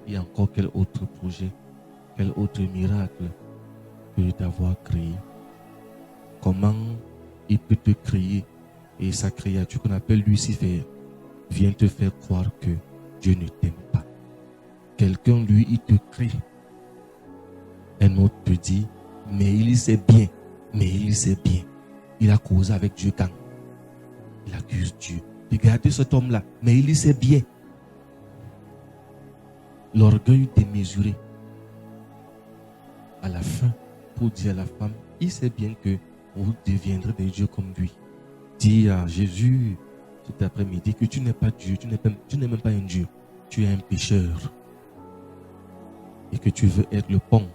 Et encore quel autre projet, quel autre miracle peut t'avoir créé? Comment il peut te créer et sa créature qu'on appelle Lucifer vient te faire croire que Dieu ne t'aime pas? Quelqu'un, lui, il te crée. Un autre te dit, mais il sait bien, mais il sait bien. Il a causé avec Dieu quand il accuse Dieu. Regardez cet homme-là, mais il sait bien. L'orgueil démesuré. À la fin, pour dire à la femme, il sait bien que vous deviendrez des dieux comme lui. Dis à Jésus cet après-midi que tu n'es pas Dieu, tu n'es même pas un Dieu, tu es un pécheur. Et que tu veux être le pont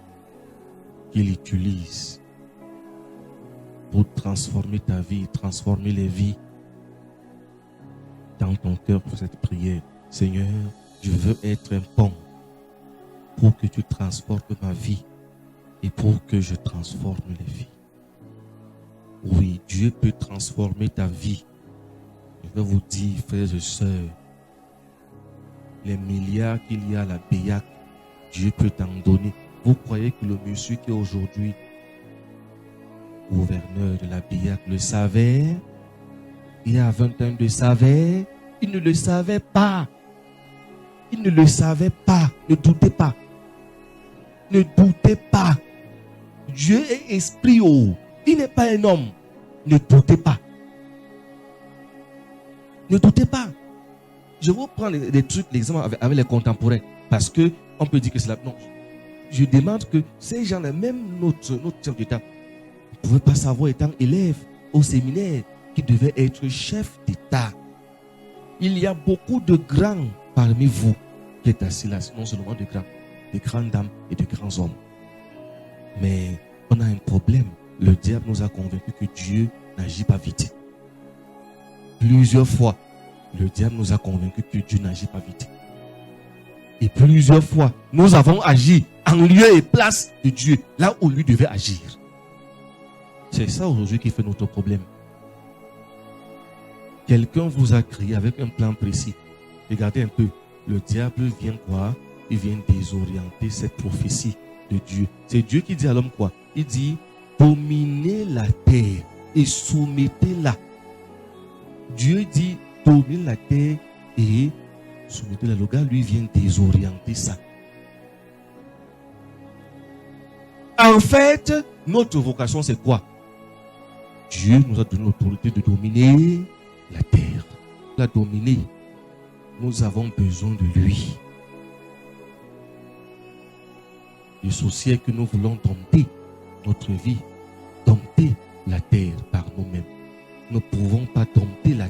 qu'il utilise pour transformer ta vie, transformer les vies. Dans ton cœur pour cette prière, Seigneur, je veux être un pont pour que tu transportes ma vie et pour que je transforme les vies. Oui, Dieu peut transformer ta vie. Je vais vous dire, frères et sœurs, les milliards qu'il y a à la BEAC, Dieu peut t'en donner. Vous croyez que le monsieur qui est aujourd'hui gouverneur de la BEAC le savait? Il y a 20 ans, il le savait? Il ne le savait pas. Il ne le savait pas. Ne doutez pas. Ne doutez pas. Dieu est esprit haut. Il n'est pas un homme. Ne doutez pas. Ne doutez pas. Je vous prends les trucs, l'exemple avec les contemporains. Parce que on peut dire que c'est la... Non. Je demande que ces gens-là, même notre chef d'État, ne pouvaient pas savoir, étant élève au séminaire, qui devait être chef d'État. Il y a beaucoup de grands parmi vous qui êtes assis là, non seulement de grandes dames et de grands hommes. Mais on a un problème. Le diable nous a convaincus que Dieu n'agit pas vite. Plusieurs fois, le diable nous a convaincus que Dieu n'agit pas vite. Et plusieurs fois, nous avons agi en lieu et place de Dieu, là où lui devait agir. C'est ça aujourd'hui qui fait notre problème. Quelqu'un vous a créé avec un plan précis. Regardez un peu. Le diable vient quoi? Il vient désorienter cette prophétie de Dieu. C'est Dieu qui dit à l'homme quoi? Il dit, dominez la terre et soumettez-la. Dieu dit, dominez la terre et soumettez-la. Le gars, lui, vient désorienter ça. En fait, notre vocation, c'est quoi? Dieu nous a donné l'autorité de dominer la terre. La dominer. Nous avons besoin de lui. Le souci est que nous voulons dompter notre vie, dompter la terre par nous-mêmes. Nous ne pouvons pas dompter la